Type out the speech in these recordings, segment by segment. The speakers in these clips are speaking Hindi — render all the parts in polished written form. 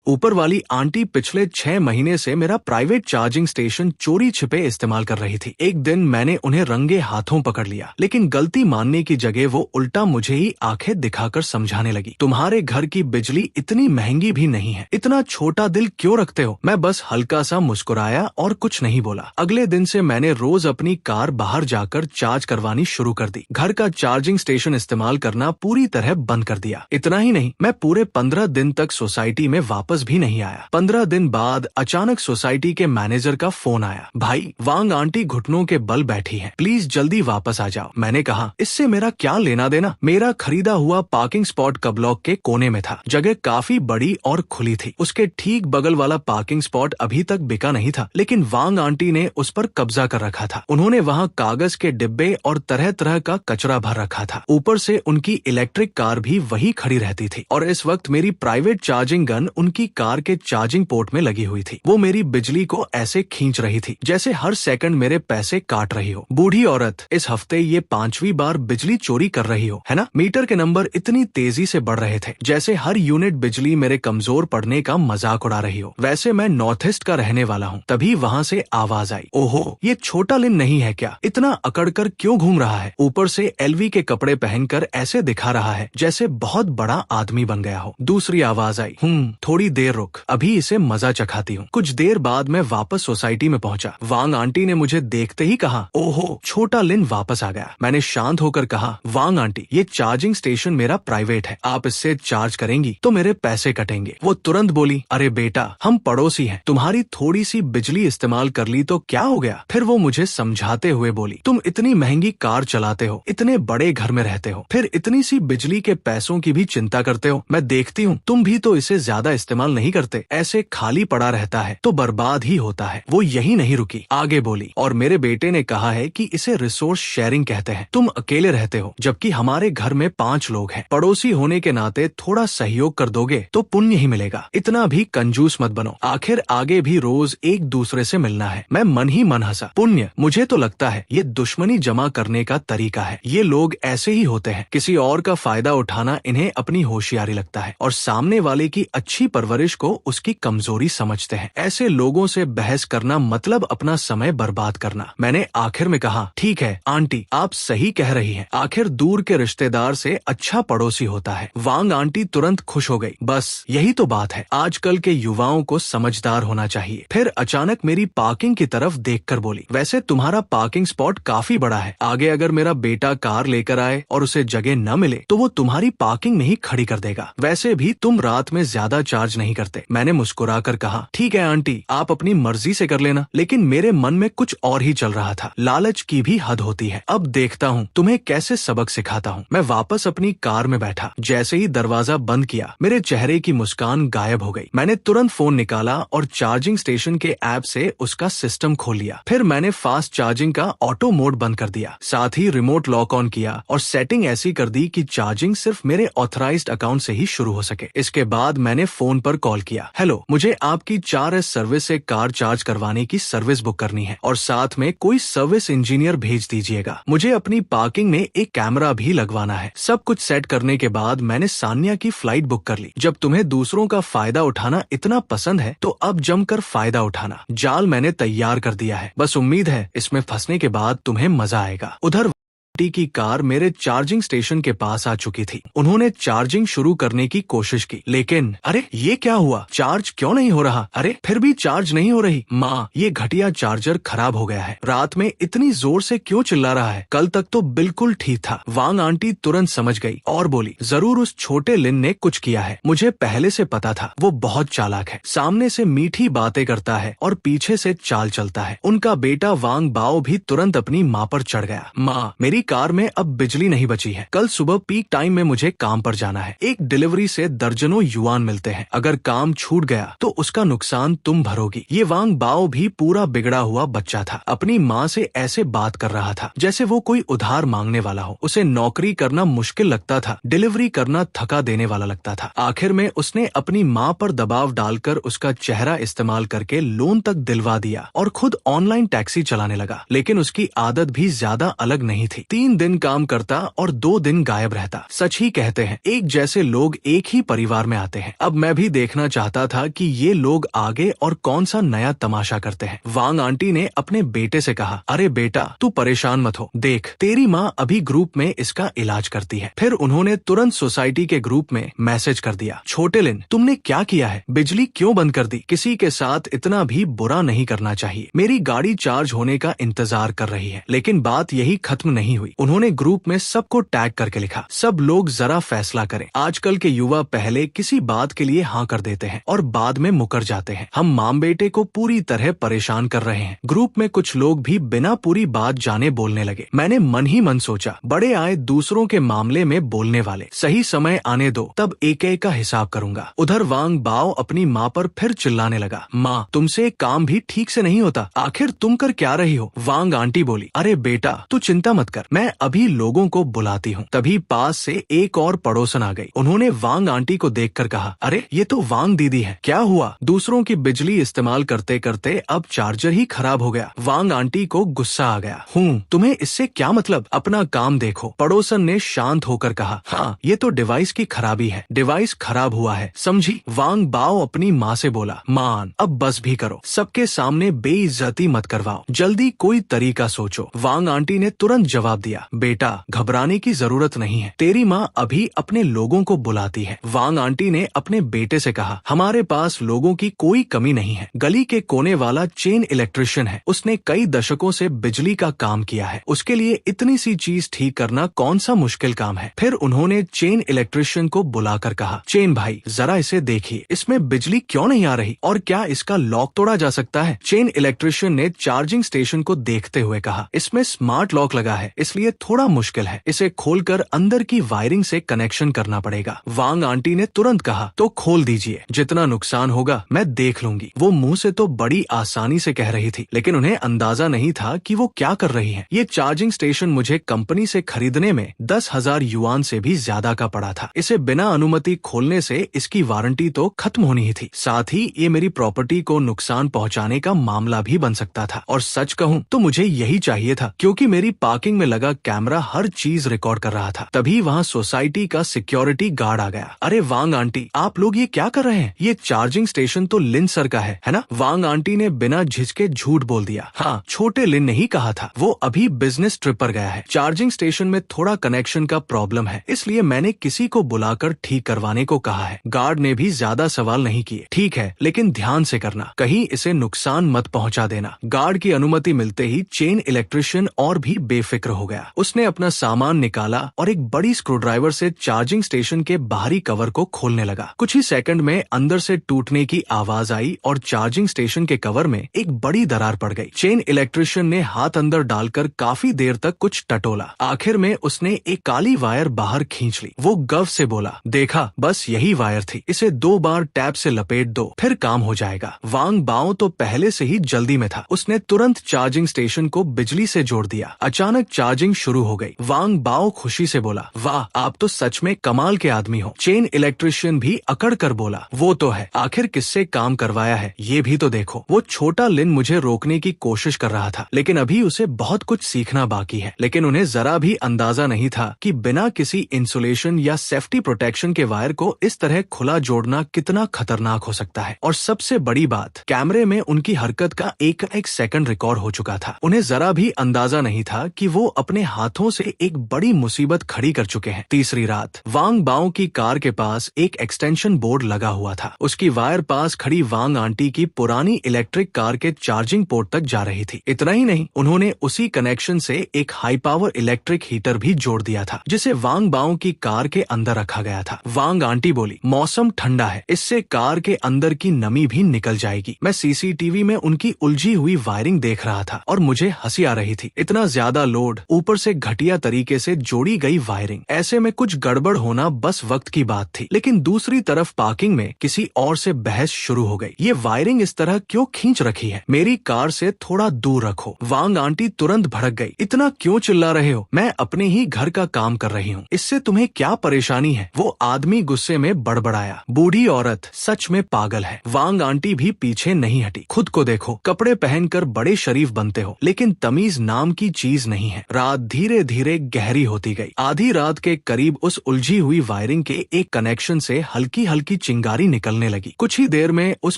ऊपर वाली आंटी पिछले 6 महीने से मेरा प्राइवेट चार्जिंग स्टेशन चोरी छिपे इस्तेमाल कर रही थी। एक दिन मैंने उन्हें रंगे हाथों पकड़ लिया, लेकिन गलती मानने की जगह वो उल्टा मुझे ही आंखें दिखाकर समझाने लगी, तुम्हारे घर की बिजली इतनी महंगी भी नहीं है, इतना छोटा दिल क्यों रखते हो। मैं बस हल्का सा मुस्कुराया और कुछ नहीं बोला। अगले दिन से मैंने रोज अपनी कार बाहर जाकर चार्ज करवानी शुरू कर दी। घर का चार्जिंग स्टेशन इस्तेमाल करना पूरी तरह बंद कर दिया। इतना ही नहीं, मैं पूरे 15 दिन तक सोसाइटी में वापस भी नहीं आया। 15 दिन बाद अचानक सोसाइटी के मैनेजर का फोन आया, भाई वांग आंटी घुटनों के बल बैठी हैं, प्लीज जल्दी वापस आ जाओ। मैंने कहा, इससे मेरा क्या लेना देना। मेरा खरीदा हुआ पार्किंग स्पॉट क ब्लॉक के कोने में था। जगह काफी बड़ी और खुली थी। उसके ठीक बगल वाला पार्किंग स्पॉट अभी तक बिका नहीं था, लेकिन वांग आंटी ने उस पर कब्जा कर रखा था। उन्होंने वहाँ कागज के डिब्बे और तरह तरह का कचरा भर रखा था। ऊपर से उनकी इलेक्ट्रिक कार भी वही खड़ी रहती थी और इस वक्त मेरी प्राइवेट चार्जिंग गन उनकी कार के चार्जिंग पोर्ट में लगी हुई थी। वो मेरी बिजली को ऐसे खींच रही थी जैसे हर सेकंड मेरे पैसे काट रही हो। बूढ़ी औरत, इस हफ्ते ये 5वीं बार बिजली चोरी कर रही हो, है ना। मीटर के नंबर इतनी तेजी से बढ़ रहे थे जैसे हर यूनिट बिजली मेरे कमजोर पड़ने का मजाक उड़ा रही हो। वैसे मैं नॉर्थ ईस्ट का रहने वाला हूँ। तभी वहाँ से आवाज आई, ओहो ये छोटा लिन नहीं है क्या, इतना अकड़ कर क्यों घूम रहा है। ऊपर से एलवी के कपड़े पहनकर ऐसे दिखा रहा है जैसे बहुत बड़ा आदमी बन गया हो। दूसरी आवाज आई, थोड़ी देर रुक, अभी इसे मजा चखाती हूँ। कुछ देर बाद मैं वापस सोसाइटी में पहुंचा। वांग आंटी ने मुझे देखते ही कहा, ओहो छोटा लिन वापस आ गया। मैंने शांत होकर कहा, वांग आंटी ये चार्जिंग स्टेशन मेरा प्राइवेट है, आप इससे चार्ज करेंगी तो मेरे पैसे कटेंगे। वो तुरंत बोली, अरे बेटा हम पड़ोसी हैं, तुम्हारी थोड़ी सी बिजली इस्तेमाल कर ली तो क्या हो गया। फिर वो मुझे समझाते हुए बोली, तुम इतनी महंगी कार चलाते हो, इतने बड़े घर में रहते हो, फिर इतनी सी बिजली के पैसों की भी चिंता करते हो। मैं देखती हूँ तुम भी तो इसे ज्यादा इस्तेमाल नहीं करते, ऐसे खाली पड़ा रहता है तो बर्बाद ही होता है। वो यही नहीं रुकी, आगे बोली, और मेरे बेटे ने कहा है कि इसे रिसोर्स शेयरिंग कहते हैं। तुम अकेले रहते हो जबकि हमारे घर में 5 लोग हैं। पड़ोसी होने के नाते थोड़ा सहयोग कर दोगे तो पुण्य ही मिलेगा। इतना भी कंजूस मत बनो, आखिर आगे भी रोज एक दूसरे से मिलना है। मैं मन ही मन हंसा। पुण्य, मुझे तो लगता है ये दुश्मनी जमा करने का तरीका है। ये लोग ऐसे ही होते हैं, किसी और का फायदा उठाना इन्हें अपनी होशियारी लगता है और सामने वाले की अच्छी परवरिश को उसकी कमजोरी समझते हैं। ऐसे लोगों से बहस करना मतलब अपना समय बर्बाद करना। मैंने आखिर में कहा, ठीक है आंटी आप सही कह रही हैं, आखिर दूर के रिश्तेदार से अच्छा पड़ोसी होता है। वांग आंटी तुरंत खुश हो गई। बस यही तो बात है, आजकल के युवाओं को समझदार होना चाहिए। फिर अचानक मेरी पार्किंग की तरफ देखकर बोली, वैसे तुम्हारा पार्किंग स्पॉट काफी बड़ा है, आगे अगर मेरा बेटा कार लेकर आए और उसे जगह न मिले तो वो तुम्हारी पार्किंग में ही खड़ी कर देगा। वैसे भी तुम रात में ज्यादा चार्ज नहीं करते। मैंने मुस्कुराकर कहा, ठीक है आंटी आप अपनी मर्जी से कर लेना। लेकिन मेरे मन में कुछ और ही चल रहा था। लालच की भी हद होती है। अब देखता हूँ तुम्हें कैसे सबक सिखाता हूँ। मैं वापस अपनी कार में बैठा। जैसे ही दरवाजा बंद किया मेरे चेहरे की मुस्कान गायब हो गई। मैंने तुरंत फोन निकाला और चार्जिंग स्टेशन के ऐप से उसका सिस्टम खोल लिया। फिर मैंने फास्ट चार्जिंग का ऑटो मोड बंद कर दिया, साथ ही रिमोट लॉक ऑन किया और सेटिंग ऐसी कर दी कि चार्जिंग सिर्फ मेरे ऑथराइज्ड अकाउंट से ही शुरू हो सके। इसके बाद मैंने फोन पर कॉल किया, हेलो मुझे आपकी 4S सर्विस से कार चार्ज करवाने की सर्विस बुक करनी है और साथ में कोई सर्विस इंजीनियर भेज दीजिएगा। मुझे अपनी पार्किंग में एक कैमरा भी लगवाना है। सब कुछ सेट करने के बाद मैंने सान्या की फ्लाइट बुक कर ली। जब तुम्हें दूसरों का फायदा उठाना इतना पसंद है तो अब जमकर फायदा उठाना। जाल मैंने तैयार कर दिया है, बस उम्मीद है इसमें फंसने के बाद तुम्हें मजा आएगा। उधर की कार मेरे चार्जिंग स्टेशन के पास आ चुकी थी। उन्होंने चार्जिंग शुरू करने की कोशिश की, लेकिन अरे ये क्या हुआ, चार्ज क्यों नहीं हो रहा। अरे फिर भी चार्ज नहीं हो रही। माँ ये घटिया चार्जर खराब हो गया है, रात में इतनी जोर से क्यों चिल्ला रहा है, कल तक तो बिल्कुल ठीक था। वांग आंटी तुरंत समझ गई और बोली, जरूर उस छोटे लिन ने कुछ किया है। मुझे पहले से पता था, वो बहुत चालाक है, सामने से मीठी बातें करता है और पीछे से चाल चलता है। उनका बेटा वांग बाओ भी तुरंत अपनी माँ पर चढ़ गया। माँ मेरी कार में अब बिजली नहीं बची है, कल सुबह पीक टाइम में मुझे काम पर जाना है। एक डिलीवरी से दर्जनों युआन मिलते हैं, अगर काम छूट गया तो उसका नुकसान तुम भरोगी। ये वांग बाओ भी पूरा बिगड़ा हुआ बच्चा था, अपनी माँ से ऐसे बात कर रहा था जैसे वो कोई उधार मांगने वाला हो। उसे नौकरी करना मुश्किल लगता था, डिलीवरी करना थका देने वाला लगता था। आखिर में उसने अपनी माँ पर दबाव डालकर उसका चेहरा इस्तेमाल करके लोन तक दिलवा दिया और खुद ऑनलाइन टैक्सी चलाने लगा। लेकिन उसकी आदत भी ज्यादा अलग नहीं थी। 3 दिन काम करता और 2 दिन गायब रहता। सच ही कहते हैं, एक जैसे लोग एक ही परिवार में आते हैं। अब मैं भी देखना चाहता था कि ये लोग आगे और कौन सा नया तमाशा करते हैं। वांग आंटी ने अपने बेटे से कहा, अरे बेटा, तू परेशान मत हो, देख तेरी माँ अभी ग्रुप में इसका इलाज करती है। फिर उन्होंने तुरंत सोसाइटी के ग्रुप में मैसेज कर दिया, छोटे लिन, तुमने क्या किया है? बिजली क्यों बंद कर दी? किसी के साथ इतना भी बुरा नहीं करना चाहिए। मेरी गाड़ी चार्ज होने का इंतजार कर रही है। लेकिन बात यही खत्म नहीं हुई। उन्होंने ग्रुप में सबको टैग करके लिखा, सब लोग जरा फैसला करें। आजकल के युवा पहले किसी बात के लिए हाँ कर देते हैं और बाद में मुकर जाते हैं। हम माम बेटे को पूरी तरह परेशान कर रहे हैं। ग्रुप में कुछ लोग भी बिना पूरी बात जाने बोलने लगे। मैंने मन ही मन सोचा, बड़े आए दूसरों के मामले में बोलने वाले, सही समय आने दो, तब एक एक का हिसाब करूंगा। उधर वांग बाओ अपनी माँ पर फिर चिल्लाने लगा, माँ, तुमसे काम भी ठीक से नहीं होता, आखिर तुम कर क्या रही हो? वांग आंटी बोली, अरे बेटा, तू चिंता मत कर, मैं अभी लोगों को बुलाती हूँ। तभी पास से एक और पड़ोसन आ गई। उन्होंने वांग आंटी को देखकर कहा, अरे ये तो वांग दीदी है, क्या हुआ? दूसरों की बिजली इस्तेमाल करते करते अब चार्जर ही खराब हो गया। वांग आंटी को गुस्सा आ गया। तुम्हें इससे क्या मतलब? अपना काम देखो। पड़ोसन ने शांत होकर कहा, हाँ, ये तो डिवाइस की खराबी है, डिवाइस खराब हुआ है, समझी? वांग बाओ अपनी माँ से बोला, मान, अब बस भी करो, सबके सामने बेइज्जती मत करवाओ, जल्दी कोई तरीका सोचो। वांग आंटी ने तुरंत जवाब दिया, बेटा, घबराने की जरूरत नहीं है, तेरी माँ अभी अपने लोगों को बुलाती है। वांग आंटी ने अपने बेटे से कहा, हमारे पास लोगों की कोई कमी नहीं है। गली के कोने वाला चेन इलेक्ट्रिशियन है, उसने कई दशकों से बिजली का काम किया है, उसके लिए इतनी सी चीज ठीक करना कौन सा मुश्किल काम है। फिर उन्होंने चेन इलेक्ट्रिशियन को बुलाकर कहा, चेन भाई, जरा इसे देखिए, इसमें बिजली क्यों नहीं आ रही और क्या इसका लॉक तोड़ा जा सकता है? चेन इलेक्ट्रिशियन ने चार्जिंग स्टेशन को देखते हुए कहा, इसमें स्मार्ट लॉक लगा है, इसलिए थोड़ा मुश्किल है, इसे खोलकर अंदर की वायरिंग से कनेक्शन करना पड़ेगा। वांग आंटी ने तुरंत कहा, तो खोल दीजिए, जितना नुकसान होगा मैं देख लूंगी। वो मुंह से तो बड़ी आसानी से कह रही थी, लेकिन उन्हें अंदाजा नहीं था कि वो क्या कर रही है। ये चार्जिंग स्टेशन मुझे कंपनी से खरीदने में 10,000 युआन से भी ज्यादा का पड़ा था। इसे बिना अनुमति खोलने से इसकी वारंटी तो खत्म होनी ही थी, साथ ही ये मेरी प्रॉपर्टी को नुकसान पहुंचाने का मामला भी बन सकता था। और सच कहूं तो मुझे यही चाहिए था, क्योंकि मेरी पार्किंग में लगा कैमरा हर चीज रिकॉर्ड कर रहा था। तभी वहाँ सोसाइटी का सिक्योरिटी गार्ड आ गया। अरे वांग आंटी, आप लोग ये क्या कर रहे हैं? ये चार्जिंग स्टेशन तो लिन सर का है ना? वांग आंटी ने बिना झिझके झूठ बोल दिया। हाँ, छोटे लिन ने ही कहा था, वो अभी बिजनेस ट्रिप पर गया है। चार्जिंग स्टेशन में थोड़ा कनेक्शन का प्रॉब्लम है, इसलिए मैंने किसी को बुलाकर ठीक करवाने को कहा है। गार्ड ने भी ज्यादा सवाल नहीं किए। ठीक है, लेकिन ध्यान से करना, कहीं इसे नुकसान मत पहुंचा देना। गार्ड की अनुमति मिलते ही चेन इलेक्ट्रिशियन और भी बेफिक्र हो गया। उसने अपना सामान निकाला और एक बड़ी स्क्रूड्राइवर से चार्जिंग स्टेशन के बाहरी कवर को खोलने लगा। कुछ ही सेकंड में अंदर से टूटने की आवाज आई और चार्जिंग स्टेशन के कवर में एक बड़ी दरार पड़ गई। चेन इलेक्ट्रिशियन ने हाथ अंदर डालकर काफी देर तक कुछ टटोला। आखिर में उसने एक काली वायर बाहर खींच ली। वो गव से बोला, देखा, बस यही वायर थी, इसे 2 बार टैप से लपेट दो, फिर काम हो जाएगा। वांग बाओ तो पहले से ही जल्दी में था। उसने तुरंत चार्जिंग स्टेशन को बिजली से जोड़ दिया। अचानक चार्जिंग शुरू हो गई। वांग बाओ खुशी से बोला, वाह, आप तो सच में कमाल के आदमी हो। चेन इलेक्ट्रिशियन भी अकड़ कर बोला, वो तो है, आखिर किससे काम करवाया है ये भी तो देखो। वो छोटा लिन मुझे रोकने की कोशिश कर रहा था, लेकिन अभी उसे बहुत कुछ सीखना बाकी है। लेकिन उन्हें जरा भी अंदाजा नहीं था कि बिना किसी इंसुलेशन या सेफ्टी प्रोटेक्शन के वायर को इस तरह खुला जोड़ना कितना खतरनाक हो सकता है। और सबसे बड़ी बात, कैमरे में उनकी हरकत का एक एक सेकंड रिकॉर्ड हो चुका था। उन्हें जरा भी अंदाजा नहीं था कि वो अपने हाथों से एक बड़ी मुसीबत खड़ी कर चुके हैं। तीसरी रात, वांग बाओ की कार के पास एक एक्सटेंशन बोर्ड लगा हुआ था। उसकी वायर पास खड़ी वांग आंटी की पुरानी इलेक्ट्रिक कार के चार्जिंग पोर्ट तक जा रही थी। इतना ही नहीं, उन्होंने उसी कनेक्शन से एक हाई पावर इलेक्ट्रिक हीटर भी जोड़ दिया था, जिसे वांग बाओ की कार के अंदर रखा गया था। वांग आंटी बोली, मौसम ठंडा है, इससे कार के अंदर की नमी भी निकल जाएगी। मैं सीसीटीवी में उनकी उलझी हुई वायरिंग देख रहा था और मुझे हंसी आ रही थी। इतना ज्यादा लोड, ऊपर से घटिया तरीके से जोड़ी गई वायरिंग, ऐसे में कुछ गड़बड़ होना बस वक्त की बात थी। लेकिन दूसरी तरफ पार्किंग में किसी और से बहस शुरू हो गई। ये वायरिंग इस तरह क्यों खींच रखी है? मेरी कार से थोड़ा दूर रखो। वांग आंटी तुरंत भड़क गई, इतना क्यों चिल्ला रहे हो? मैं अपने ही घर का काम कर रही हूँ, इससे तुम्हें क्या परेशानी है? वो आदमी गुस्से में बड़बड़ाया, बूढ़ी औरत सच में पागल है। वांग आंटी भी पीछे नहीं हटी। खुद को देखो, कपड़े पहनकर बड़े शरीफ बनते हो, लेकिन तमीज नाम की चीज नहीं है। रात रात धीरे धीरे गहरी होती गई। आधी रात के करीब उस उलझी हुई वायरिंग के एक कनेक्शन से हल्की हल्की चिंगारी निकलने लगी। कुछ ही देर में उस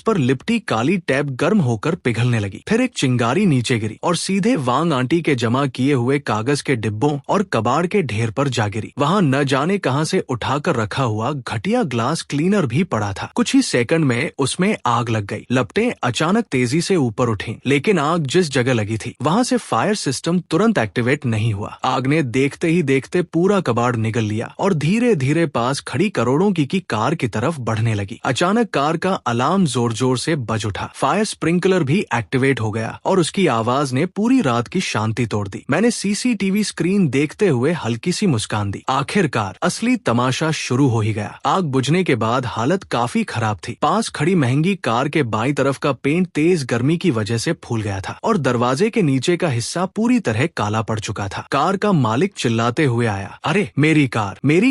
पर लिपटी काली टैप गर्म होकर पिघलने लगी। फिर एक चिंगारी नीचे गिरी और सीधे वांग आंटी के जमा किए हुए कागज के डिब्बों और कबाड़ के ढेर पर जा गिरी। वहाँ न जाने कहां से उठाकर रखा हुआ घटिया ग्लास क्लीनर भी पड़ा था। कुछ ही सेकंड में उसमें आग लग गई। लपटें अचानक तेजी से ऊपर उठी, लेकिन आग जिस जगह लगी थी वहाँ से फायर सिस्टम तुरंत एक्टिवेट नहीं हुआ। आग ने देखते ही देखते पूरा कबाड़ निगल लिया और धीरे धीरे पास खड़ी करोड़ों की कार की तरफ बढ़ने लगी। अचानक कार का अलार्म जोर जोर से बज उठा। फायर स्प्रिंकलर भी एक्टिवेट हो गया और उसकी आवाज ने पूरी रात की शांति तोड़ दी। मैंने सीसीटीवी स्क्रीन देखते हुए हल्की सी मुस्कान दी। आखिरकार असली तमाशा शुरू हो ही गया। आग बुझने के बाद हालत काफी खराब थी। पास खड़ी महंगी कार के बाईं तरफ का पेंट तेज गर्मी की वजह से फूल गया था और दरवाजे के नीचे का हिस्सा पूरी तरह काला पड़ चुका था। कार का मालिक चिल्लाते हुए आया, अरे मेरी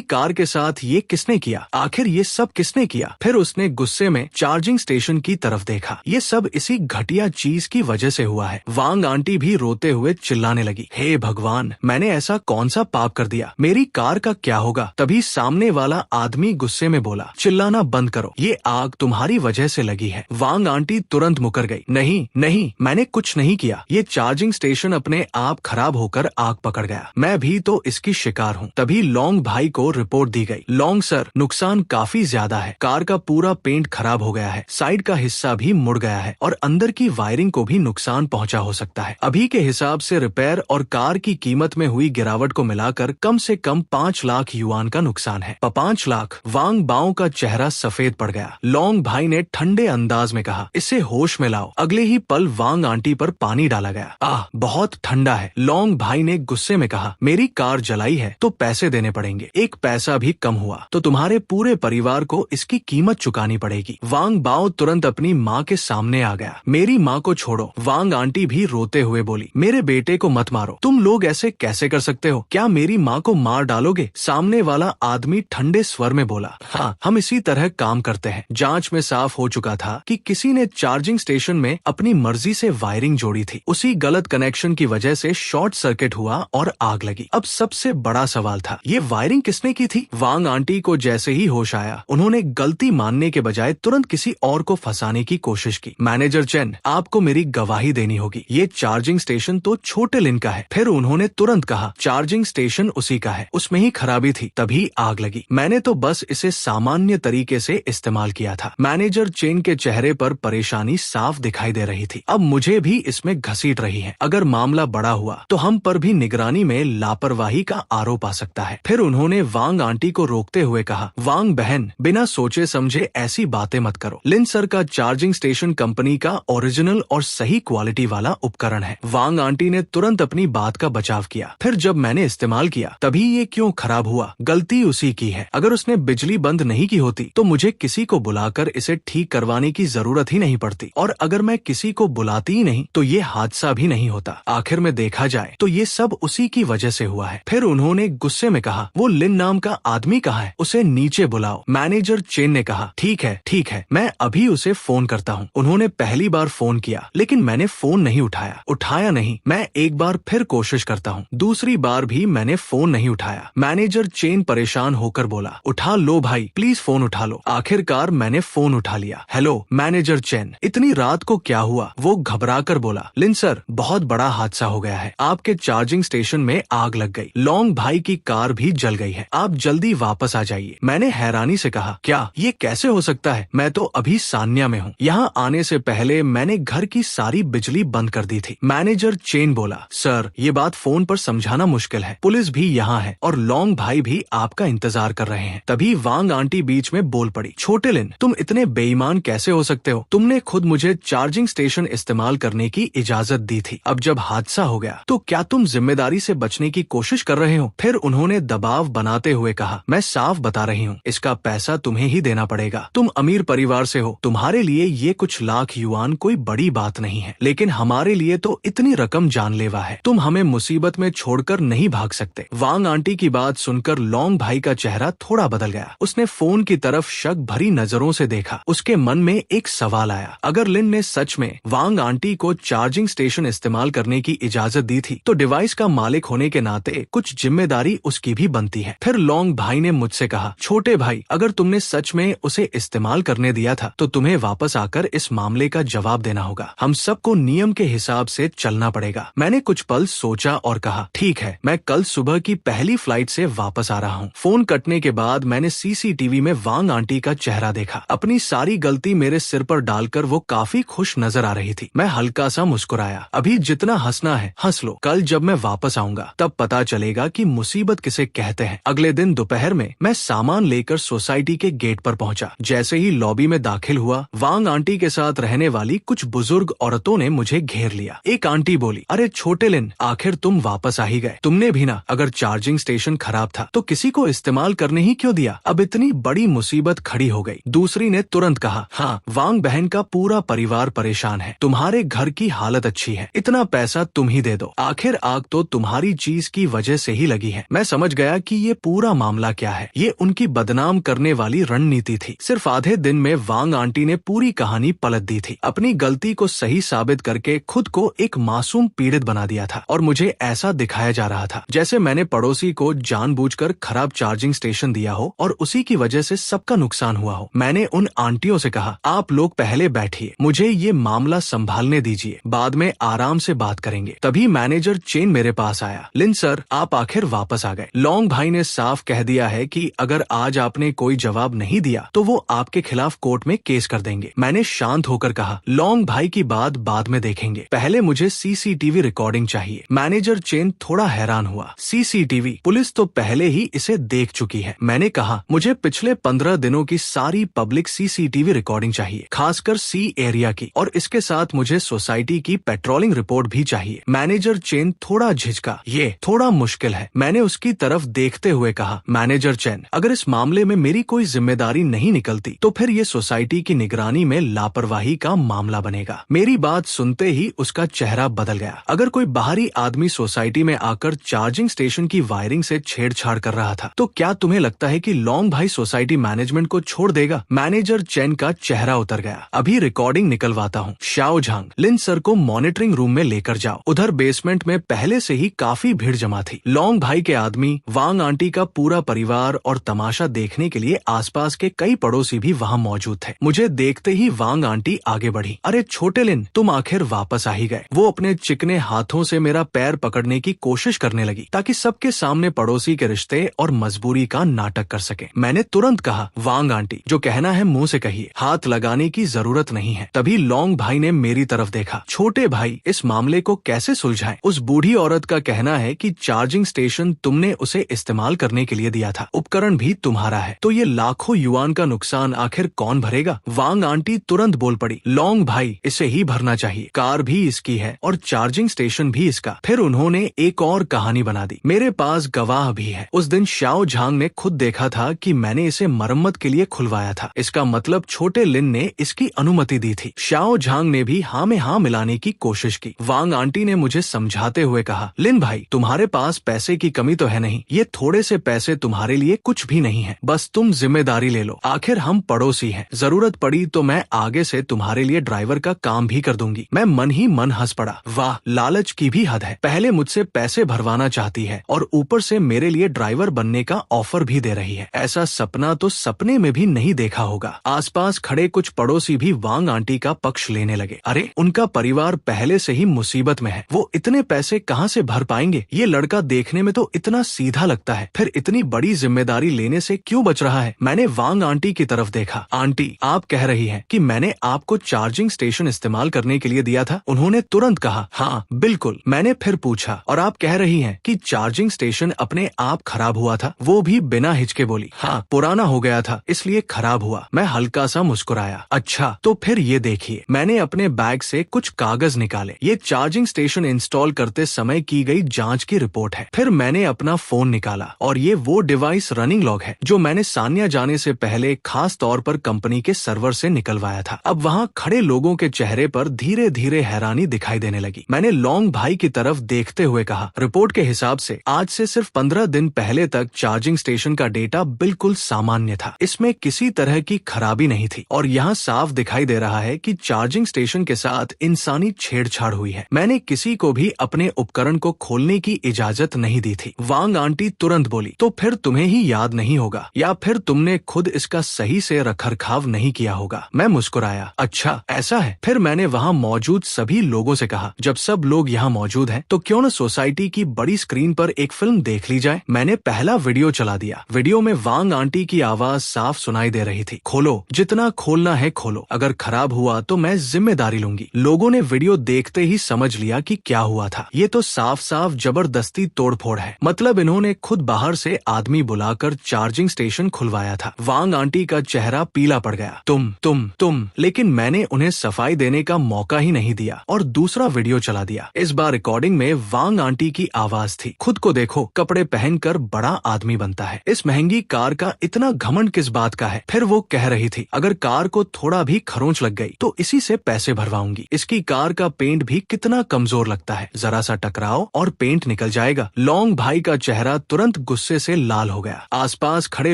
कार के साथ ये किसने किया? आखिर ये सब किसने किया? फिर उसने गुस्से में चार्जिंग स्टेशन की तरफ देखा। ये सब इसी घटिया चीज की वजह से हुआ है। वांग आंटी भी रोते हुए चिल्लाने लगी, हे भगवान, मैंने ऐसा कौन सा पाप कर दिया? मेरी कार का क्या होगा? तभी सामने वाला आदमी गुस्से में बोला, चिल्लाना बंद करो, ये आग तुम्हारी वजह से लगी है। वांग आंटी तुरंत मुकर गई, नहीं नहीं, मैंने कुछ नहीं किया। ये चार्जिंग स्टेशन अपने आप खराब होकर आग पकड़ गया। मैं भी तो इसकी शिकार हूँ। तभी लॉन्ग भाई को रिपोर्ट दी गई, लॉन्ग सर, नुकसान काफी ज्यादा है। कार का पूरा पेंट खराब हो गया है, साइड का हिस्सा भी मुड़ गया है और अंदर की वायरिंग को भी नुकसान पहुंचा हो सकता है। अभी के हिसाब से रिपेयर और कार की कीमत में हुई गिरावट को मिलाकर कम से कम 5 लाख युआन का नुकसान है। 5 लाख? वांग बाओ का चेहरा सफेद पड़ गया। लॉन्ग भाई ने ठंडे अंदाज में कहा, इसे होश में लाओ। अगले ही पल वांग आंटी पर पानी डाला गया। आह, बहुत ठंडा है। लॉन्ग भाई ने गुस्से में कहा, मेरी कार जलाई है तो पैसे देने पड़ेंगे। एक पैसा भी कम हुआ तो तुम्हारे पूरे परिवार को इसकी कीमत चुकानी पड़ेगी। वांग बाओ तुरंत अपनी माँ के सामने आ गया। मेरी माँ को छोड़ो। वांग आंटी भी रोते हुए बोली, मेरे बेटे को मत मारो। तुम लोग ऐसे कैसे कर सकते हो? क्या मेरी माँ को मार डालोगे? सामने वाला आदमी ठंडे स्वर में बोला, हाँ, हम इसी तरह काम करते हैं। जांच में साफ हो चुका था कि किसी ने चार्जिंग स्टेशन में अपनी मर्जी से वायरिंग जोड़ी थी। उसी गलत कनेक्शन की वजह से शॉर्ट सर्किट हुआ और आग लगी। अब सबसे बड़ा सवाल था, ये वायरिंग किसने की थी? वांग आंटी को जैसे ही होश आया, उन्होंने गलती मानने के बजाय तुरंत किसी और को फंसाने की कोशिश की। मैनेजर चेन, आपको मेरी गवाही देनी होगी। ये चार्जिंग स्टेशन तो छोटे लिन का है। फिर उन्होंने तुरंत कहा, चार्जिंग स्टेशन उसी का है, उसमें ही खराबी थी, तभी आग लगी। मैंने तो बस इसे सामान्य तरीके से इस्तेमाल किया था। मैनेजर चेन के चेहरे पर परेशानी साफ दिखाई दे रही थी। अब मुझे भी इसमें घसीट रही है। अगर मामला बड़ा हुआ तो हम पर भी निगरानी में लापरवाही का आरोप आ सकता है। फिर उन्होंने वांग आंटी को रोकते हुए कहा, वांग बहन, बिना सोचे समझे ऐसी बातें मत करो। लिन सर का चार्जिंग स्टेशन कंपनी का ओरिजिनल और सही क्वालिटी वाला उपकरण है। वांग आंटी ने तुरंत अपनी बात का बचाव किया। फिर जब मैंने इस्तेमाल किया तभी ये क्यों खराब हुआ? गलती उसी की है। अगर उसने बिजली बंद नहीं की होती तो मुझे किसी को बुलाकर इसे ठीक करवाने की जरूरत ही नहीं पड़ती, और अगर मैं किसी को बुलाती ही नहीं तो ये हादसा भी नहीं होता। आखिर में देखा जाए तो ये सब उसी की वजह से हुआ है। फिर उन्होंने गुस्से में कहा, वो लिन नाम का आदमी कहाँ है? उसे नीचे बुलाओ। मैनेजर चेन ने कहा, ठीक है, मैं अभी उसे फोन करता हूँ। उन्होंने पहली बार फोन किया लेकिन मैंने फोन नहीं उठाया नहीं। मैं एक बार फिर कोशिश करता हूँ। दूसरी बार भी मैंने फोन नहीं उठाया। मैनेजर चेन परेशान होकर बोला, उठा लो भाई, प्लीज फोन उठा लो। आखिरकार मैंने फोन उठा लिया। हेलो मैनेजर चेन, इतनी रात को क्या हुआ? वो घबरा कर बोला, लिन सर, बहुत बड़ा हादसा हो गया है। आपके चार्जिंग स्टेशन में आग लग गई। लॉन्ग भाई की कार भी जल गई है। आप जल्दी वापस आ जाइए। मैंने हैरानी से कहा, क्या ये कैसे हो सकता है? मैं तो अभी सान्या में हूँ। यहाँ आने से पहले मैंने घर की सारी बिजली बंद कर दी थी। मैनेजर चेन बोला, सर, ये बात फोन पर समझाना मुश्किल है। पुलिस भी यहाँ है और लॉन्ग भाई भी आपका इंतजार कर रहे हैं। तभी वांग आंटी बीच में बोल पड़ी, छोटे लिन, तुम इतने बेईमान कैसे हो सकते हो? तुमने खुद मुझे चार्जिंग स्टेशन इस्तेमाल करने की इजाजत दी थी। अब जब हादसा हो गया तो क्या तुम जिम्मेदारी से बचने की कोशिश कर रहे हो? फिर उन्होंने दबाव बनाते हुए कहा, मैं साफ बता रही हूँ, इसका पैसा तुम्हें ही देना पड़ेगा। तुम अमीर परिवार से हो, तुम्हारे लिए ये कुछ लाख युआन कोई बड़ी बात नहीं है, लेकिन हमारे लिए तो इतनी रकम जानलेवा है। तुम हमें मुसीबत में छोड़कर नहीं भाग सकते। वांग आंटी की बात सुनकर लॉन्ग भाई का चेहरा थोड़ा बदल गया। उसने फोन की तरफ शक भरी नजरों से देखा। उसके मन में एक सवाल आया, अगर लिन ने सच में वांग आंटी को चार्जिंग स्टेशन इस्तेमाल करने की इजाजत दी थी तो डिवाइस डिवाइस का मालिक होने के नाते कुछ जिम्मेदारी उसकी भी बनती है। फिर लॉन्ग भाई ने मुझसे कहा, छोटे भाई, अगर तुमने सच में उसे इस्तेमाल करने दिया था तो तुम्हें वापस आकर इस मामले का जवाब देना होगा। हम सबको नियम के हिसाब से चलना पड़ेगा। मैंने कुछ पल सोचा और कहा, ठीक है, मैं कल सुबह की पहली फ्लाइट से वापस आ रहा हूँ। फोन कटने के बाद मैंने सीसीटीवी में वांग आंटी का चेहरा देखा। अपनी सारी गलती मेरे सिर पर डालकर वो काफी खुश नजर आ रही थी। मैं हल्का सा मुस्कुराया। अभी जितना हंसना है हंस लो, कल जब मैं वापस आऊंगा तब पता चलेगा कि मुसीबत किसे कहते हैं। अगले दिन दोपहर में मैं सामान लेकर सोसाइटी के गेट पर पहुंचा। जैसे ही लॉबी में दाखिल हुआ, वांग आंटी के साथ रहने वाली कुछ बुजुर्ग औरतों ने मुझे घेर लिया। एक आंटी बोली, अरे छोटे लिन, आखिर तुम वापस आ ही गए। तुमने भी ना, अगर चार्जिंग स्टेशन खराब था तो किसी को इस्तेमाल करने ही क्यों दिया? अब इतनी बड़ी मुसीबत खड़ी हो गई। दूसरी ने तुरंत कहा, हाँ, वांग बहन का पूरा परिवार परेशान है। तुम्हारे घर की हालत अच्छी है, इतना पैसा तुम ही दे दो। आखिर आग तो तुम्हारी चीज की वजह से ही लगी है। मैं समझ गया कि ये पूरा मामला क्या है। ये उनकी बदनाम करने वाली रणनीति थी। सिर्फ आधे दिन में वांग आंटी ने पूरी कहानी पलट दी थी। अपनी गलती को सही साबित करके खुद को एक मासूम पीड़ित बना दिया था और मुझे ऐसा दिखाया जा रहा था जैसे मैंने पड़ोसी को जानबूझकर खराब चार्जिंग स्टेशन दिया हो और उसी की वजह से सबका नुकसान हुआ हो। मैंने उन आंटियों से कहा, आप लोग पहले बैठिए, मुझे ये मामला संभालने दीजिए, बाद में आराम से बात करेंगे। तभी मैनेजर चेन मेरे पास आया। लिन सर, आप आखिर वापस आ गए। लॉन्ग भाई ने साफ कह दिया है कि अगर आज आपने कोई जवाब नहीं दिया तो वो आपके खिलाफ कोर्ट में केस कर देंगे। मैंने शांत होकर कहा, लॉन्ग भाई की बात बाद में देखेंगे, पहले मुझे सीसीटीवी रिकॉर्डिंग चाहिए। मैनेजर चेन थोड़ा हैरान हुआ। सीसीटीवी? पुलिस तो पहले ही इसे देख चुकी है। मैंने कहा, मुझे पिछले 15 दिनों की सारी पब्लिक सीसीटीवी रिकॉर्डिंग चाहिए, खासकर सी एरिया की, और इसके साथ मुझे सोसाइटी की पेट्रोलिंग रिपोर्ट भी चाहिए। मैनेजर चेन थोड़ा झिझका। ये थोड़ा मुश्किल है। मैंने उसकी तरफ देखते हुए कहा, मैनेजर चेन, अगर इस मामले में मेरी कोई जिम्मेदारी नहीं निकलती तो फिर ये सोसाइटी की निगरानी में लापरवाही का मामला बनेगा। मेरी बात सुनते ही उसका चेहरा बदल गया। अगर कोई बाहरी आदमी सोसाइटी में आकर चार्जिंग स्टेशन की वायरिंग से छेड़छाड़ कर रहा था तो क्या तुम्हें लगता है कि लॉन्ग भाई सोसाइटी मैनेजमेंट को छोड़ देगा? मैनेजर चेन का चेहरा उतर गया। अभी रिकॉर्डिंग निकलवाता हूँ। शाओ झांग, लिन सर को मॉनिटरिंग रूम में लेकर जाओ। उधर बेसमेंट में पहले से ही काफी भीड़ जमा थी। लॉन्ग भाई के आदमी, वांग आंटी का पूरा परिवार और तमाशा देखने के लिए आसपास के कई पड़ोसी भी वहाँ मौजूद थे। मुझे देखते ही वांग आंटी आगे बढ़ी। अरे छोटे लिन, तुम आखिर वापस आ ही गए। वो अपने चिकने हाथों से मेरा पैर पकड़ने की कोशिश करने लगी ताकि सबके सामने पड़ोसी के रिश्ते और मजबूरी का नाटक कर सके। मैंने तुरंत कहा, वांग आंटी, जो कहना है मुंह से कहिए, हाथ लगाने की जरूरत नहीं है। तभी लॉन्ग भाई ने मेरी तरफ देखा। छोटे भाई, इस मामले को कैसे सुलझाएं? उस बूढ़ी औरत का कहना है कि चार्जिंग स्टेशन तुमने उसे इस्तेमाल करने के लिए दिया था, उपकरण भी तुम्हारा है, तो ये लाखों युआन का नुकसान आखिर कौन भरेगा? वांग आंटी तुरंत बोल पड़ी, लॉन्ग भाई, इसे ही भरना चाहिए। कार भी इसकी है और चार्जिंग स्टेशन भी इसका। फिर उन्होंने एक और कहानी बना दी। मेरे पास गवाह भी है। उस दिन शाओ झांग ने खुद देखा था कि मैंने इसे मरम्मत के लिए खुलवाया था। इसका मतलब छोटे लिन ने इसकी अनुमति दी थी। शाओ झांग ने भी हाँ में हाँ मिलाने की कोशिश की। वांग आंटी ने मुझे समझाते हुए कहा, लिन भाई, तुम्हारे पास पैसे की कमी तो है नहीं। ये थोड़े से पैसे तुम्हारे लिए कुछ भी नहीं है। बस तुम जिम्मेदारी ले लो। आखिर हम पड़ोसी हैं। जरूरत पड़ी तो मैं आगे से तुम्हारे लिए ड्राइवर का काम भी कर दूंगी। मैं मन ही मन हंस पड़ा। वाह, लालच की भी हद है। पहले मुझसे पैसे भरवाना चाहती है और ऊपर से मेरे लिए ड्राइवर बनने का ऑफर भी दे रही है। ऐसा सपना तो सपने में भी नहीं देखा होगा। आसपास खड़े कुछ पड़ोसी भी वांग आंटी का पक्ष लेने लगे। अरे, उनका परिवार पहले से ही मुसीबत में है, वो इतने पैसे कहाँ से भर पाएंगे? ये लड़का देखने में तो इतना सीधा लगता है, फिर इतनी बड़ी जिम्मेदारी लेने से क्यों बच रहा है? मैंने वांग आंटी की तरफ देखा। आंटी, आप कह रही हैं कि मैंने आपको चार्जिंग स्टेशन इस्तेमाल करने के लिए दिया था? उन्होंने तुरंत कहा, हाँ बिल्कुल। मैंने फिर पूछा, और आप कह रही हैं कि चार्जिंग स्टेशन अपने आप खराब हुआ था? वो भी बिना हिचके बोली, हाँ, पुराना हो गया था इसलिए खराब हुआ। मैं हल्का सा मुस्कुराया। अच्छा, तो फिर ये देखिए। मैंने अपने बैग से कुछ कागज निकाले। ये चार्जिंग स्टेशन इंस्टॉल करते समय की गई जांच की रिपोर्ट है। फिर मैंने अपना फोन निकाला और ये वो डिवाइस रनिंग लॉग है जो मैंने सानिया जाने से पहले खास तौर पर कंपनी के सर्वर से निकलवाया था। अब वहाँ खड़े लोगों के चेहरे पर धीरे धीरे हैरानी दिखाई देने लगी। मैंने लॉन्ग भाई की तरफ देखते हुए कहा, रिपोर्ट के हिसाब से आज से सिर्फ 15 दिन पहले तक चार्जिंग स्टेशन का डेटा बिल्कुल सामान्य था। इसमें किसी तरह की खराबी नहीं थी और यहाँ साफ दिखाई दे रहा है कि चार्जिंग स्टेशन के साथ इंसानी छेड़छाड़ हुई है। मैंने किसी को भी अपने उपकरण को खोलने की इजाजत नहीं दी थी। वांग आंटी तुरंत बोली, तो फिर तुम्हें ही याद नहीं होगा या फिर तुमने खुद इसका सही से रखरखाव नहीं किया होगा। मैं मुस्कुराया, अच्छा ऐसा है। फिर मैंने वहाँ मौजूद सभी लोगों से कहा, जब सब लोग यहाँ मौजूद हैं, तो क्यों न सोसाइटी की बड़ी स्क्रीन पर एक फिल्म देख ली जाए। मैंने पहला वीडियो चला दिया। वीडियो में वांग आंटी की आवाज साफ सुनाई दे रही थी, खोलो, जितना खोलना है खोलो, अगर खराब हुआ तो मैं जिम्मेदारी लूंगी। लोगों ने वीडियो देखते ही समझ लिया कि क्या हुआ था। ये तो साफ साफ जबरदस्ती तोड़फोड़ है। मतलब इन्होंने खुद बाहर से आदमी बुलाकर चार्जिंग स्टेशन खुलवाया था। वांग आंटी का चेहरा पीला पड़ गया। तुम, लेकिन मैंने उन्हें सफाई देने का मौका ही नहीं दिया और दूसरा वीडियो चला दिया। इस बार रिकॉर्डिंग में वांग आंटी की आवाज थी, खुद को देखो, कपड़े पहनकर बड़ा आदमी बनता है। इस महंगी कार का इतना घमंड किस बात का है। फिर वो कह रही थी, अगर कार को थोड़ा भी खरोंच लग गई तो इसी से पैसे भरवाऊंगी। इसकी कार का पेंट भी कितना कमजोर लगता है, जरा सा टकराओ और पेंट निकल जाएगा। लॉन्ग भाई का चेहरा तुरंत गुस्से से लाल हो गया। आसपास खड़े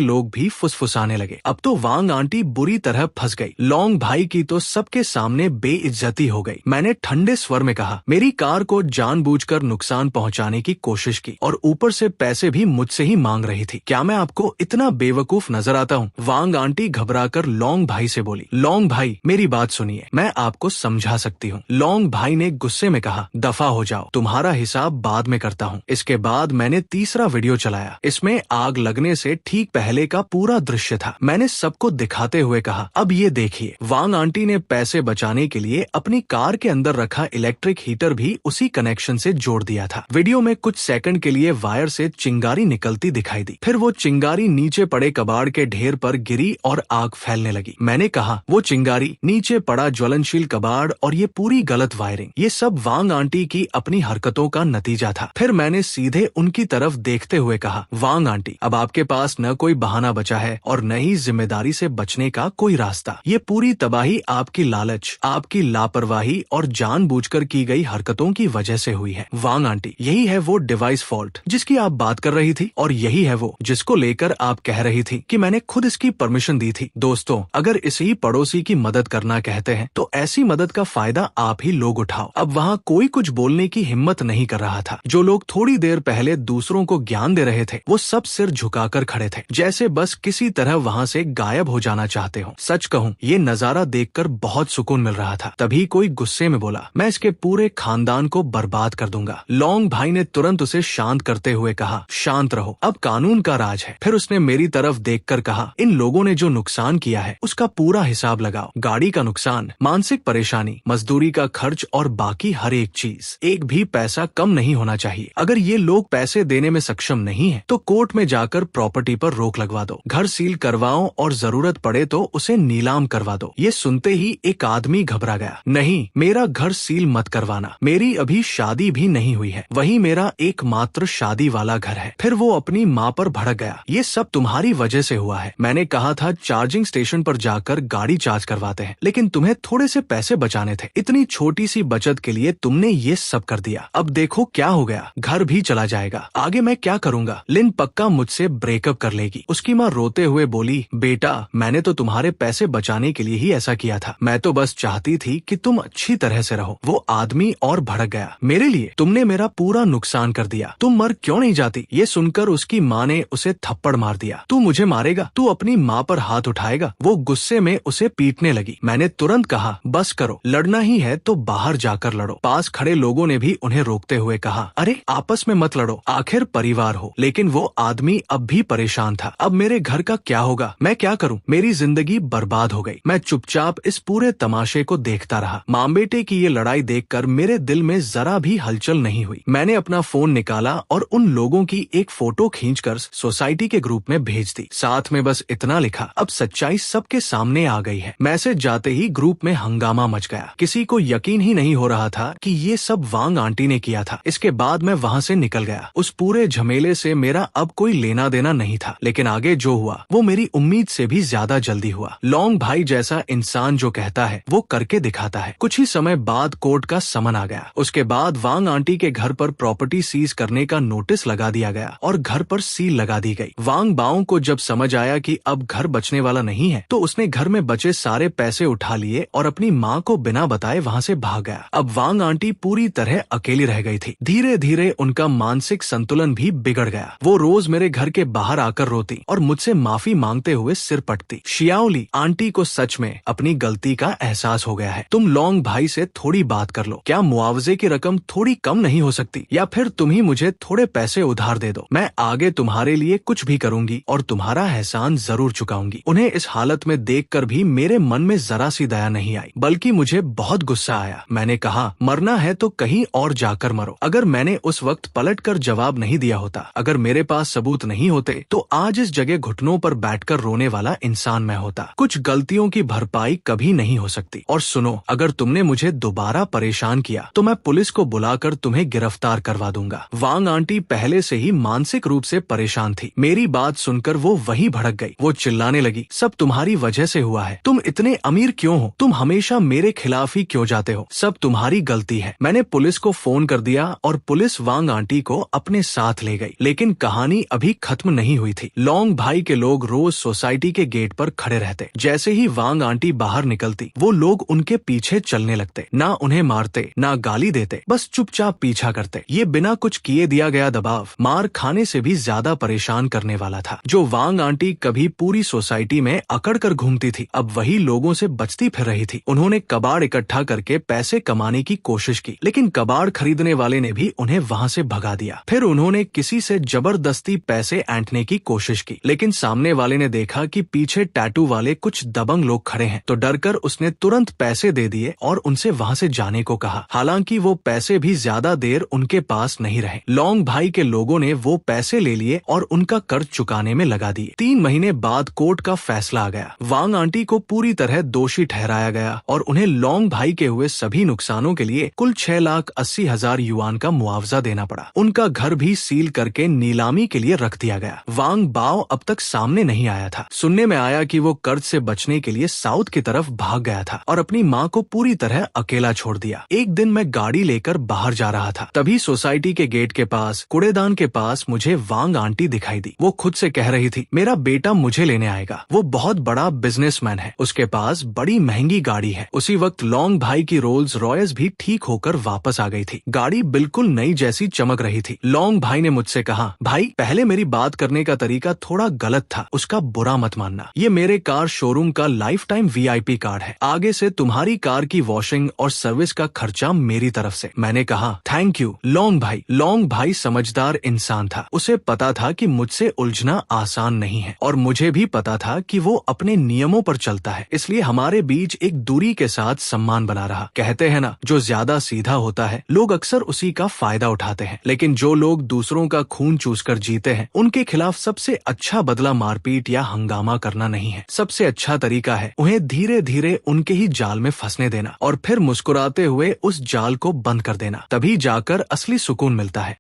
लोग भी फुसफुसाने लगे। अब तो वांग आंटी बुरी तरह फंस गई। लॉन्ग भाई की तो सबके सामने बेइज्जती हो गई। मैंने ठंडे स्वर में कहा, मेरी कार को जानबूझकर नुकसान पहुंचाने की कोशिश की और ऊपर से पैसे भी मुझसे ही मांग रही थी। क्या मैं आपको इतना बेवकूफ नजर आता हूँ? वांग आंटी घबराकर लॉन्ग भाई से बोली। लॉन्ग भाई, मेरी बात सुनिए, मैं आपको समझा सकती हूँ। लॉन्ग भाई ने गुस्से में कहा, दफा हो जाओ, तुम्हारा हिसाब बाद में करता हूँ। इसके बाद मैंने तीसरा वीडियो चलाया। इसमें आग लगने से ठीक पहले का पूरा दृश्य था। मैंने सबको दिखाते हुए कहा, अब ये देखिए। वांग आंटी ने पैसे बचाने के लिए अपनी कार के अंदर रखा इलेक्ट्रिक हीटर भी उसी कनेक्शन से जोड़ दिया था। वीडियो में कुछ सेकंड के लिए वायर से चिंगारी निकलती दिखाई दी। फिर वो चिंगारी नीचे पड़े कबाड़ के ढेर पर गिरी और आग फैलने लगी। मैंने कहा, वो चिंगारी, नीचे पड़ा ज्वलनशील कबाड़ और ये पूरी गलत वायरिंग, ये सब वांग आंटी की अपनी हरकतों का नतीजा था। फिर मैंने सीधे उनकी तरफ देखते हुए कहा, वांग आंटी, अब आपके पास न कोई बहाना बचा है और न ही जिम्मेदारी से बचने का कोई रास्ता। ये पूरी तबाही आपकी लालच, आपकी लापरवाही और जानबूझकर की गई हरकतों की वजह से हुई है। वांग आंटी, यही है वो डिवाइस फॉल्ट जिसकी आप बात कर रही थी और यही है वो जिसको लेकर आप कह रही थी कि मैंने खुद इसकी परमिशन दी थी। दोस्तों, अगर इसी पड़ोसी की मदद करना कहते हैं तो ऐसी मदद का फायदा आप ही लोग उठाओ। अब वहाँ कोई कुछ बोलने की हिम्मत नहीं कर रहा था। जो लोग थोड़ी देर पहले दूसरों को ज्ञान दे रहे थे वो सब सिर झुकाकर खड़े थे, जैसे बस किसी तरह वहाँ से गायब हो जाना चाहते हो। सच कहूँ, ये नजारा देखकर बहुत सुकून मिल रहा था। तभी कोई गुस्से में बोला, मैं इसके पूरे खानदान को बर्बाद कर दूंगा। लॉन्ग भाई ने तुरंत उसे शांत करते हुए कहा, शांत रहो, अब कानून का राज है। फिर उसने मेरी तरफ देखकर कहा, इन लोगों ने जो नुकसान किया है उसका पूरा हिसाब लगाओ। गाड़ी का नुकसान, मानसिक परेशानी, मजदूरी का खर्च और बाकी हर एक चीज, एक भी पैसा कम नहीं होना चाहिए। अगर ये लोग पैसे देने में सक्षम नहीं है तो कोर्ट में जाकर प्रॉपर्टी पर रोक लगवा दो, घर सील करवाओ और जरूरत पड़े तो उसे नीलाम करवा दो। ये सुनते ही एक आदमी घबरा गया, नहीं, मेरा घर सील मत करवाना, मेरी अभी शादी भी नहीं हुई है, वही मेरा एकमात्र शादी वाला घर है। फिर वो अपनी माँ पर भड़क गया, ये सब तुम्हारी वजह से हुआ है। मैंने कहा था चार्जिंग स्टेशन पर जाकर गाड़ी चार्ज करवाते हैं, लेकिन तुम्हें थोड़े से पैसे बचाने थे। इतनी छोटी सी बचत के लिए तुमने ये सब कर दिया। अब देखो क्या हो गया, घर भी चला जाएगा, आगे मैं क्या करूँगा? लिन पक्का मुझसे ब्रेकअप कर लेगी। उसकी माँ रोते हुए बोली, बेटा, मैंने तो तुम्हारे पैसे बचाने के लिए ही ऐसा किया था, मैं तो बस चाहती थी कि तुम अच्छी तरह से रहो। वो आदमी और भड़क गया, मेरे लिए? तुमने मेरा पूरा नुकसान कर दिया, तुम मर क्यों नहीं जाती? ये सुनकर उसकी माँ ने उसे थप्पड़ मार दिया। तू मुझे मारेगा? तू अपनी माँ पर हाथ उठाएगा? वो गुस्से में उसे पीटने लगी। मैंने तुरंत कहा, बस करो, लड़ना ही है तो बाहर जाकर लड़ो। पास खड़े लोगों ने भी उन्हें रोकते हुए कहा, अरे आपस में मत लड़ो, आखिर परिवार हो। लेकिन वो आदमी अब भी परेशान था। अब मेरे घर का क्या होगा? मैं क्या करूं? मेरी जिंदगी बर्बाद हो गई। मैं चुपचाप इस पूरे तमाशे को देखता रहा। माँ बेटे की ये लड़ाई देखकर मेरे दिल में जरा भी हलचल नहीं हुई। मैंने अपना फोन निकाला और उन लोगों की एक फोटो खींचकर सोसाइटी के ग्रुप में भेज दी। साथ में बस इतना लिखा, अब सच्चाई सबके सामने आ गई है। मैसेज जाते ही ग्रुप में हंगामा मच गया। किसी को यकीन ही नहीं हो रहा था कि ये सब वांग आंटी ने किया था। इसके बाद मैं वहाँ से निकल गया। उस पूरे झमेले से मेरा अब कोई लेना देना नहीं था, लेकिन आगे जो हुआ वो मेरी उम्मीद से भी ज्यादा जल्दी हुआ। लॉन्ग भाई जैसा इंसान जो कहता है वो करके दिखाता है। कुछ ही समय बाद कोर्ट का समन आ गया। उसके बाद वांग आंटी के घर पर प्रॉपर्टी सीज करने का नोटिस लगा दिया गया और घर पर सील लगा दी गई। वांग बाओ को जब समझ आया कि अब घर बचने वाला नहीं है तो उसने घर में बचे सारे पैसे उठा लिए और अपनी माँ को बिना बताए वहाँ से भाग गया। अब वांग आंटी पूरी तरह अकेली अकेली रह गई थी। धीरे धीरे उनका मानसिक संतुलन भी बिगड़ गया। वो रोज मेरे घर के बाहर आकर रोती और मुझसे माफी मांगते हुए सिर पटती। शियाओली, आंटी को सच में अपनी गलती का एहसास हो गया है। तुम लोंग भाई से थोड़ी बात कर लो। क्या मुआवजे की रकम थोड़ी कम नहीं हो सकती? या फिर तुम ही मुझे थोड़े पैसे उधार दे दो। मैं आगे तुम्हारे लिए कुछ भी करूंगी और तुम्हारा एहसान जरूर चुकाऊंगी। उन्हें इस हालत में देखकर भी मेरे मन में जरा सी दया नहीं आई, बल्कि मुझे बहुत गुस्सा आया। मैंने कहा, मरना है तो कहीं और जाकर मरो। अगर मैंने उस वक्त पलटकर जवाब नहीं दिया होता, अगर मेरे पास सबूत नहीं होते, तो आज इस जगह घुटनों पर बैठकर रोने वाला इंसान मैं होता। कुछ गलतियों की भरपाई कभी नहीं हो सकती। और सुनो, अगर तुमने मुझे दोबारा परेशान किया तो मैं पुलिस को बुलाकर तुम्हें गिरफ्तार करवा दूंगा। वांग आंटी पहले से ही मानसिक रूप से परेशान थी। मेरी बात सुनकर वो वहीं भड़क गई। वो चिल्लाने लगी, सब तुम्हारी वजह से हुआ है। तुम इतने अमीर क्यों हो? तुम हमेशा मेरे खिलाफ ही क्यों जाते हो? सब तुम्हारी गलती है। मैंने पुलिस को फोन कर दिया और पुलिस वांग आंटी को अपने साथ ले गई। लेकिन कहानी अभी खत्म नहीं हुई थी। लोंग भाई के लोग रोज सोसाइटी के गेट पर खड़े रहते। जैसे ही वांग आंटी बाहर निकलती, वो लोग उनके पीछे चलने लगते। ना उन्हें मारते, ना गाली देते, बस चुपचाप पीछा करते। ये बिना कुछ किए दिया गया दबाव मार खाने से भी ज्यादा परेशान करने वाला था। जो वांग आंटी कभी पूरी सोसाइटी में अकड़ कर घूमती थी, अब वही लोगों से बचती फिर रही थी। उन्होंने कबाड़ इकट्ठा करके पैसे कमाने की कोशिश की, लेकिन कबाड़ खरीदने वाले ने भी उन्हें वहाँ से भगा दिया। फिर उन्होंने किसी से जबरदस्ती पैसे ऐंठने की कोशिश की, लेकिन सामने वाले ने देखा कि पीछे टैटू वाले कुछ दबंग लोग खड़े हैं, तो डरकर उसने तुरंत पैसे दे दिए और उनसे वहाँ से जाने को कहा। हालांकि वो पैसे भी ज्यादा देर उनके पास नहीं रहे। लोंग भाई के लोगों ने वो पैसे ले लिए और उनका कर्ज चुकाने में लगा दिए। 3 महीने बाद कोर्ट का फैसला आ गया। वांग आंटी को पूरी तरह दोषी ठहराया गया और उन्हें लोंग भाई के हुए सभी नुकसानों के लिए कुल 6,80,000 युआन का मुआवजा देना पड़ा। उनका घर भी सील करके नीलामी के लिए रख दिया गया। वांग बाओ अब तक सामने नहीं आया था। सुनने में आया कि वो कर्ज से बचने के लिए साउथ की तरफ भाग गया था और अपनी माँ को पूरी तरह अकेला छोड़ दिया। एक दिन मैं गाड़ी लेकर बाहर जा रहा था, तभी सोसाइटी के गेट के पास कूड़ेदान के पास मुझे वांग आंटी दिखाई दी। वो खुद से कह रही थी, मेरा बेटा मुझे लेने आएगा। वो बहुत बड़ा बिजनेसमैन है, उसके पास बड़ी महंगी गाड़ी है। उसी वक्त लोंग भाई की रोल्स रॉयस भी ठीक होकर वापस आ गई थी। गाड़ी बिल्कुल नई जैसी चमक रही थी। लोंग भाई ने मुझसे कहा, भाई पहले मेरी बात करने का तरीका थोड़ा गलत था, उसका बुरा मत मानना। ये मेरे कार शोरूम का लाइफ टाइम VIP कार्ड है। आगे से तुम्हारी कार की वॉशिंग और सर्विस का खर्चा मेरी तरफ से। मैंने कहा, थैंक यू लोंग भाई। लोंग भाई समझदार इंसान था। उसे पता था कि मुझसे उलझना आसान नहीं है और मुझे भी पता था कि वो अपने नियमों पर चलता है, इसलिए हमारे बीच एक दूरी के साथ सम्मान बना रहा। कहते हैं ना, जो ज्यादा सीधा होता है लोग अक्सर उसी का फायदा उठाते हैं, लेकिन जो लोग दूसरों का खून चूसकर जीते हैं उनके खिलाफ सबसे अच्छा बदला मारपीट या हंगामा करना नहीं है। सबसे अच्छा तरीका है उन्हें धीरे धीरे उनके ही जाल में फंसने देना और फिर मुस्कुराते हुए उस जाल को बंद कर देना। तभी जाकर असली सुकून मिलता है।